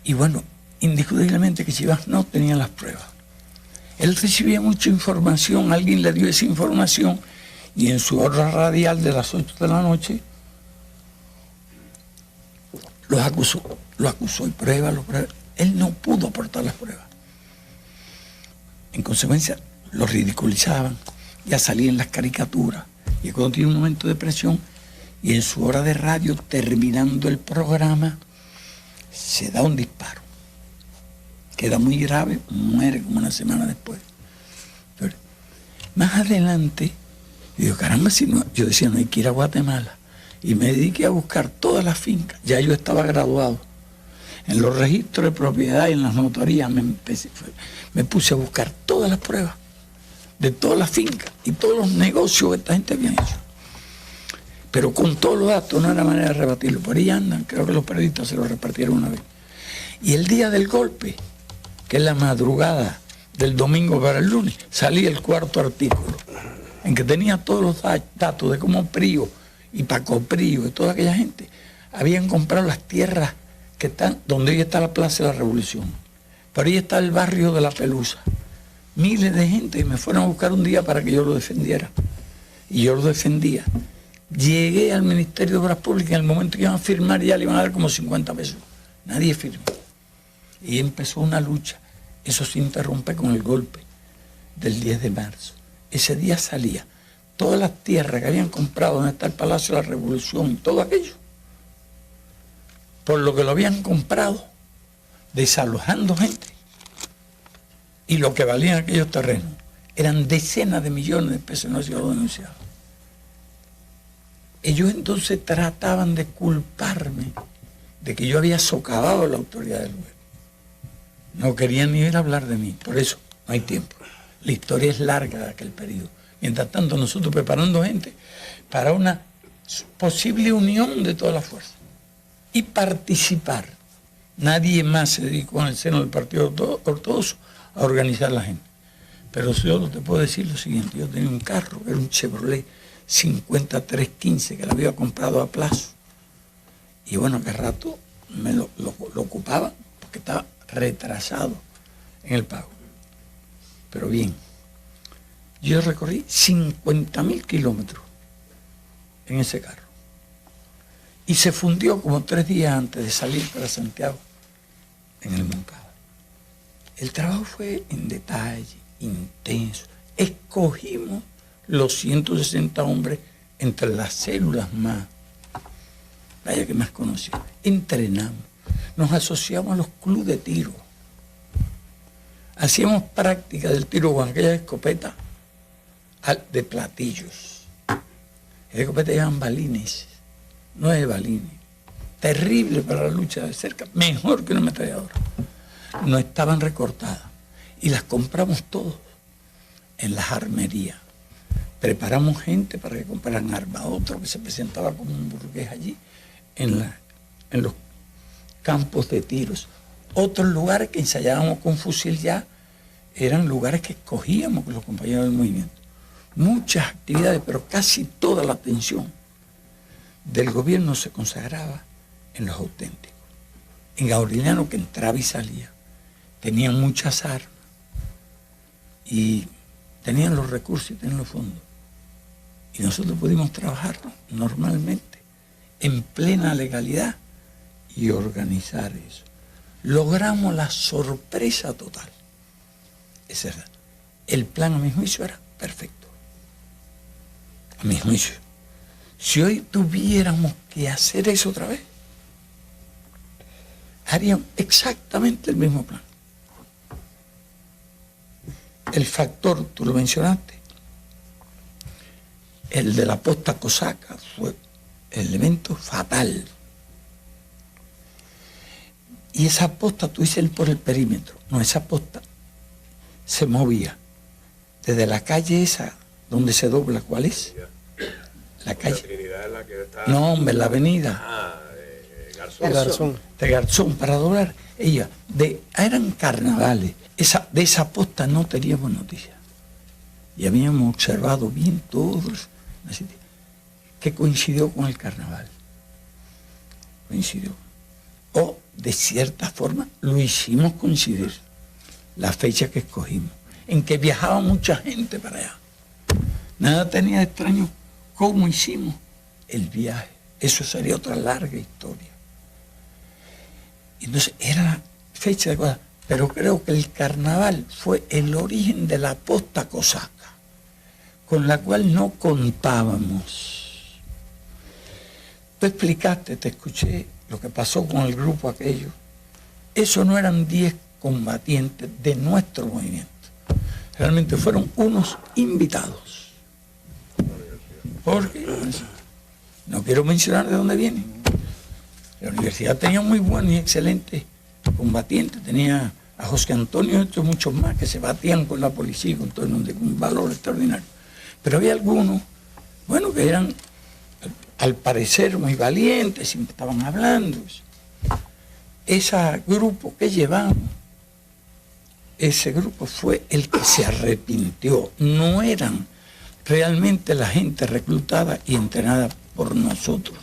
Y bueno, indiscutiblemente que Chivas no tenía las pruebas. Él recibía mucha información, alguien le dio esa información y en su hora radial de las 8 de la noche lo acusó y prueba. Él no pudo aportar las pruebas. En consecuencia, lo ridiculizaban, ya salían las caricaturas. Y cuando tiene un momento de presión y en su hora de radio, terminando el programa, se da un disparo. Queda muy grave, muere como una semana después. Pero más adelante, digo, caramba, si no, yo decía, no hay que ir a Guatemala. Y me dediqué a buscar todas las fincas. Ya yo estaba graduado. En los registros de propiedad y en las notarías me puse a buscar todas las pruebas de todas las fincas y todos los negocios que esta gente había hecho. Pero con todos los datos no era manera de rebatirlo. Por ahí andan, creo que los periodistas se lo repartieron una vez. Y el día del golpe, que es la madrugada del domingo para el lunes, salía el cuarto artículo, en que tenía todos los datos de cómo Prío y Paco Prío y toda aquella gente habían comprado las tierras que están donde hoy está la Plaza de la Revolución. Por ahí está el barrio de La Pelusa. Miles de gente me fueron a buscar un día para que yo lo defendiera. Y yo lo defendía. Llegué al Ministerio de Obras Públicas, en el momento que iban a firmar ya le iban a dar como 50 pesos. Nadie firmó. Y empezó una lucha. Eso se interrumpe con el golpe del 10 de marzo. Ese día salía todas las tierras que habían comprado donde está el Palacio de la Revolución y todo aquello, por lo que lo habían comprado, desalojando gente. Y lo que valían aquellos terrenos eran decenas de millones de pesos, no se lo denunciaban. Ellos entonces trataban de culparme de que yo había socavado la autoridad del gobierno. No querían ni ir a hablar de mí, por eso no hay tiempo. La historia es larga de aquel periodo. Mientras tanto, nosotros preparando gente para una posible unión de todas las fuerzas y participar. Nadie más se dedicó en el seno del Partido Ortodoxo a organizar la gente. Pero yo te puedo decir lo siguiente: yo tenía un carro, era un Chevrolet 5315 que lo había comprado a plazo. Y bueno, que rato me lo ocupaba porque estaba retrasado en el pago. Pero bien, yo recorrí 50.000 kilómetros en ese carro. Y se fundió como 3 días antes de salir para Santiago, en el Moncada. El trabajo fue en detalle, intenso. Escogimos los 160 hombres entre las células más, vaya que más conocidas. Entrenamos, nos asociamos a los clubes de tiro. Hacíamos práctica del tiro con aquellas escopetas de platillos. Las escopetas llevan balines, 9 balines. Terrible para la lucha de cerca, mejor que una ametralladora. No estaban recortadas y las compramos todos en las armerías. Preparamos gente para que compraran armas. Otro que se presentaba como un burgués allí en los campos de tiros. Otros lugares que ensayábamos con fusil ya eran lugares que escogíamos con los compañeros del movimiento. Muchas actividades, pero casi toda la atención del gobierno se consagraba en los auténticos. En Aureliano, que entraba y salía, tenían muchas armas y tenían los recursos y tenían los fondos. Y nosotros pudimos trabajar normalmente, en plena legalidad, y organizar eso. Logramos la sorpresa total. Ese era. El plan, a mi juicio, era perfecto. A mi juicio. Si hoy tuviéramos que hacer eso otra vez, harían exactamente el mismo plan. El factor, tú lo mencionaste, el de la posta cosaca fue el elemento fatal. Y esa posta, tú dices por el perímetro, no, esa posta se movía desde la calle esa donde se dobla, ¿cuál es? La calle. No, hombre, la avenida. Garzón. De Garzón, para doblar. Ella, eran carnavales. De esa posta no teníamos noticias. Y habíamos observado bien todos, que coincidió con el carnaval. Coincidió. O de cierta forma lo hicimos coincidir, la fecha que escogimos, en que viajaba mucha gente para allá. Nada tenía de extraño cómo hicimos el viaje. Eso sería otra larga historia. Entonces era la fecha adecuada, pero creo que el carnaval fue el origen de la posta cosaca, con la cual no contábamos. Tú explicaste, te escuché lo que pasó con el grupo aquello. Eso no eran 10 combatientes de nuestro movimiento. Realmente fueron unos invitados. Porque no quiero mencionar de dónde vienen. La universidad tenía muy buenos y excelentes combatientes. Tenía a José Antonio y otros muchos más que se batían con la policía y con todo el mundo, con un valor extraordinario. Pero había algunos, bueno, que eran al parecer muy valientes, siempre estaban hablando. Ese grupo que llevamos, ese grupo fue el que se arrepintió. No eran realmente la gente reclutada y entrenada por nosotros.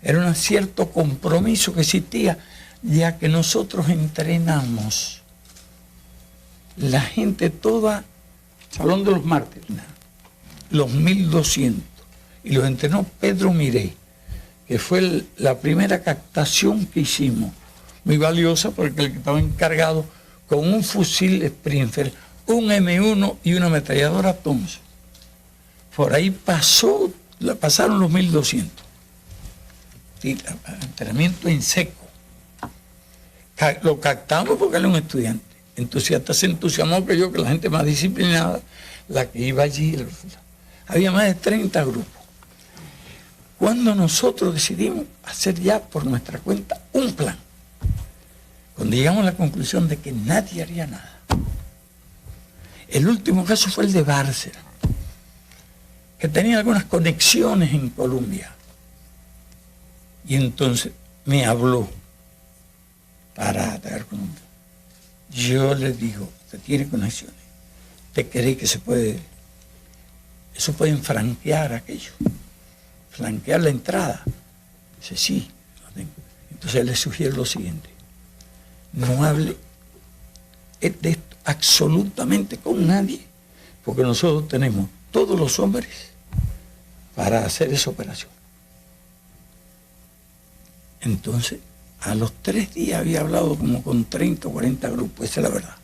Era un cierto compromiso que existía, ya que nosotros entrenamos la gente toda, Salón de los Mártires, los 1200, y los entrenó Pedro Miré, que fue la primera captación que hicimos, muy valiosa porque el que estaba encargado con un fusil Springfield, un M1 y una ametralladora Thompson. Por ahí pasaron los 1200. Sí, entrenamiento en seco. Lo captamos porque era un estudiante. Entusiasta, se entusiasmó que yo, que la gente más disciplinada, la que iba allí. Había más de 30 grupos. Cuando nosotros decidimos hacer ya por nuestra cuenta un plan, cuando llegamos a la conclusión de que nadie haría nada. El último caso fue el de Bárcena, que tenía algunas conexiones en Colombia. Y entonces me habló para atacar Colombia. Yo le digo, usted tiene conexiones, ¿usted cree que eso pueden franquear aquello? Flanquear la entrada. Dice, sí, lo tengo. Entonces le sugiero lo siguiente: no hable de esto absolutamente con nadie, porque nosotros tenemos todos los hombres para hacer esa operación. Entonces, a los 3 días había hablado como con 30 o 40 grupos, esa es la verdad.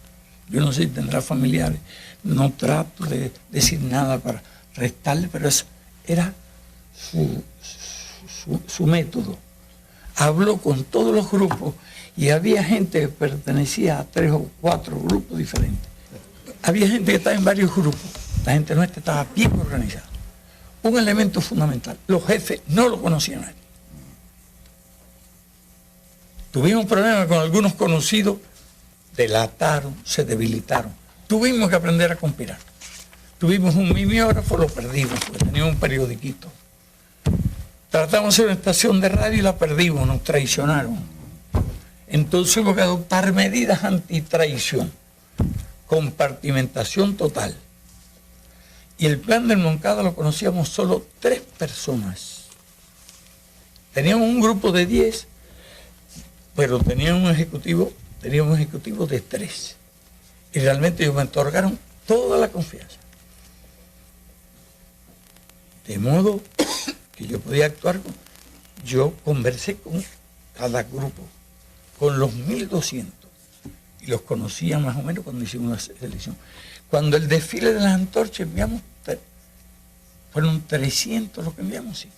Yo no sé si tendrá familiares, no trato de decir nada para restarle, pero eso era su método. Habló con todos los grupos y había gente que pertenecía a 3 o 4 grupos diferentes. Había gente que estaba en varios grupos. La gente nuestra estaba bien organizada. Un elemento fundamental: los jefes no lo conocían a nadie. Tuvimos problemas con algunos conocidos, delataron, se debilitaron. Tuvimos que aprender a conspirar. Tuvimos un mimeógrafo, lo perdimos, porque teníamos un periodiquito. Tratamos de hacer una estación de radio y la perdimos, nos traicionaron. Entonces hubo que adoptar medidas antitraición, compartimentación total. Y el plan del Moncada lo conocíamos solo 3 personas. Teníamos un grupo de 10, pero teníamos un ejecutivo de 3. Y realmente ellos me otorgaron toda la confianza. De modo que yo podía actuar yo conversé con cada grupo, con los 1200, y los conocía más o menos cuando hicimos la selección. Cuando el desfile de las antorchas enviamos, fueron 300 los que enviamos, sí.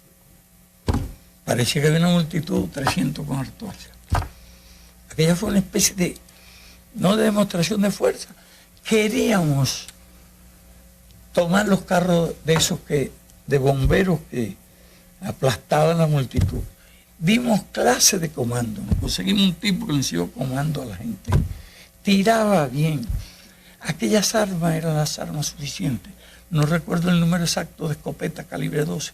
Parecía que había una multitud, 300 con antorchas. Aquella fue una especie de, no de demostración de fuerza. Queríamos tomar los carros de esos de bomberos que aplastaban la multitud. Dimos clase de comando, conseguimos un tipo que le enseñó comando a la gente. Tiraba bien. Aquellas armas eran las armas suficientes. No recuerdo el número exacto de escopeta calibre 12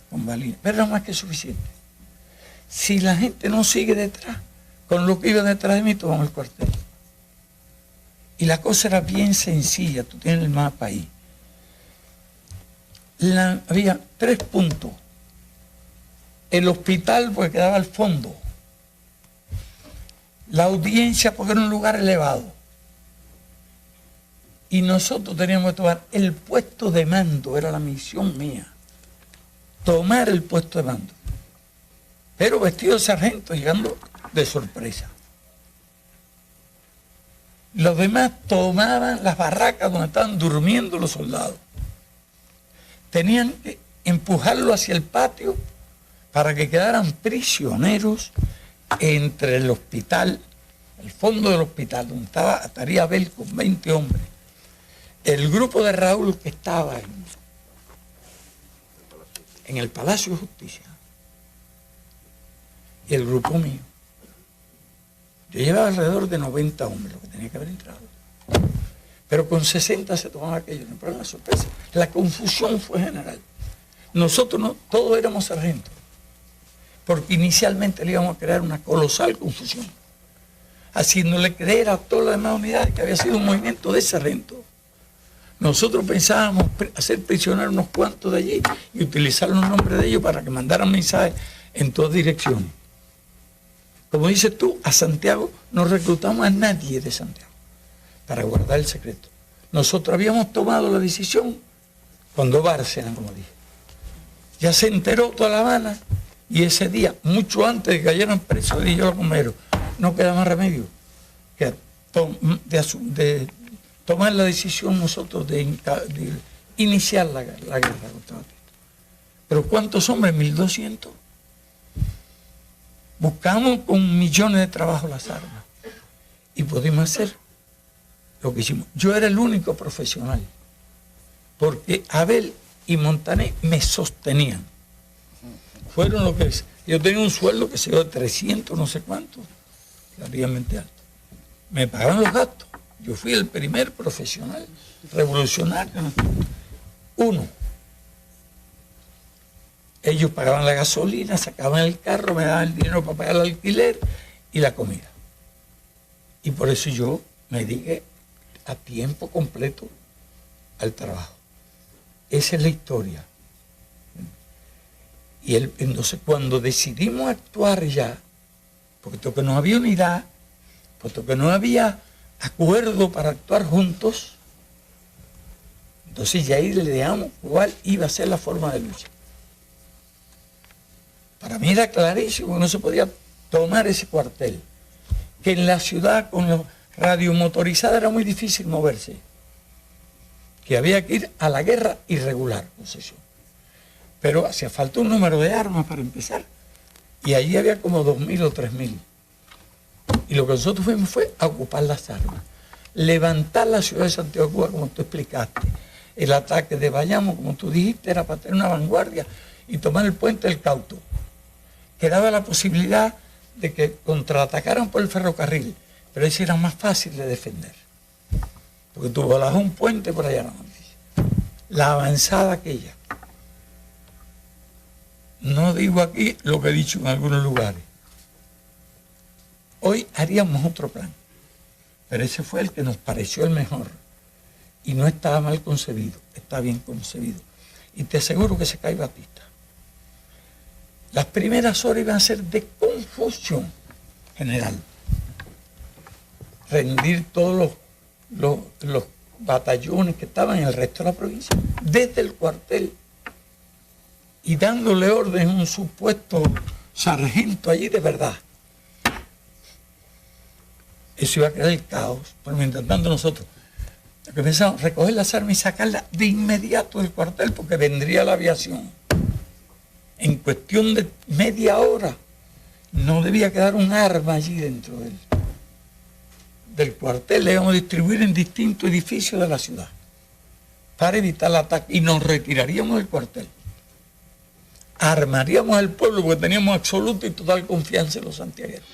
con balines, pero era más que suficiente. Si la gente no sigue detrás, con lo que iba detrás de mí, tomamos el cuartel. Y la cosa era bien sencilla, tú tienes el mapa ahí. Había 3 puntos. El hospital, porque quedaba al fondo, la audiencia porque era un lugar elevado. Y nosotros teníamos que tomar el puesto de mando, era la misión mía. Tomar el puesto de mando. Pero vestido de sargento, llegando de sorpresa. Los demás tomaban las barracas donde estaban durmiendo los soldados. Tenían que empujarlo hacia el patio para que quedaran prisioneros entre el hospital, el fondo del hospital, donde estaría Abel con 20 hombres. El grupo de Raúl que estaba en el Palacio de Justicia y el grupo mío. Yo llevaba alrededor de 90 hombres, lo que tenía que haber entrado. Pero con 60 se tomaba aquello, no, pero la sorpresa. La confusión fue general. Nosotros no, todos éramos sargentos, porque inicialmente le íbamos a crear una colosal confusión, haciéndole creer a todas las demás unidades que había sido un movimiento de sargentos. Nosotros pensábamos hacer prisioneros unos cuantos de allí y utilizar los nombres de ellos para que mandaran mensajes en todas direcciones. Como dices tú, a Santiago no reclutamos a nadie de Santiago para guardar el secreto. Nosotros habíamos tomado la decisión cuando Bárcena, como dije, ya se enteró toda La Habana y ese día, mucho antes de que cayeran presos, dije yo a los bomberos, no queda más remedio que de tomar la decisión nosotros de iniciar la guerra contra Batista. Pero ¿cuántos hombres? 1.200. Buscamos con millones de trabajos las armas y pudimos hacer lo que hicimos. Yo era el único profesional, porque Abel y Montané me sostenían. Fueron lo que es. Yo tenía un sueldo que se dio de 300, no sé cuánto, relativamente alto. Me pagaban los gastos. Yo fui el primer profesional revolucionario. Uno. Ellos pagaban la gasolina, sacaban el carro, me daban el dinero para pagar el alquiler y la comida. Y por eso yo me dediqué a tiempo completo al trabajo. Esa es la historia. Y entonces cuando decidimos actuar ya, puesto que no había unidad, puesto que no había acuerdo para actuar juntos, entonces ya ahí le dejamos cuál iba a ser la forma de lucha. Para mí era clarísimo que no se podía tomar ese cuartel, que en la ciudad con la radiomotorizada era muy difícil moverse, que había que ir a la guerra irregular, posesión. Pero hacía falta un número de armas para empezar, y allí había como 2.000 o 3.000. Y lo que nosotros fuimos fue a ocupar las armas, levantar la ciudad de Santiago de Cuba, como tú explicaste. El ataque de Bayamo, como tú dijiste, era para tener una vanguardia y tomar el puente del Cauto, que daba la posibilidad de que contraatacaran por el ferrocarril, pero ese era más fácil de defender, porque tú volabas un puente por allá, no, la avanzada aquella. No digo aquí lo que he dicho en algunos lugares. Hoy haríamos otro plan, pero ese fue el que nos pareció el mejor y no estaba mal concebido, está bien concebido. Y te aseguro que se cae Batista. Las primeras horas iban a ser de confusión general. Rendir todos los batallones que estaban en el resto de la provincia, desde el cuartel, y dándole orden a un supuesto sargento allí de verdad. Eso iba a crear el caos, pero mientras tanto nosotros lo que pensamos, recoger las armas y sacarlas de inmediato del cuartel, porque vendría la aviación. En cuestión de media hora no debía quedar un arma allí dentro del cuartel. Le íbamos a distribuir en distintos edificios de la ciudad para evitar el ataque y nos retiraríamos del cuartel. Armaríamos al pueblo porque teníamos absoluta y total confianza en los santiagueros.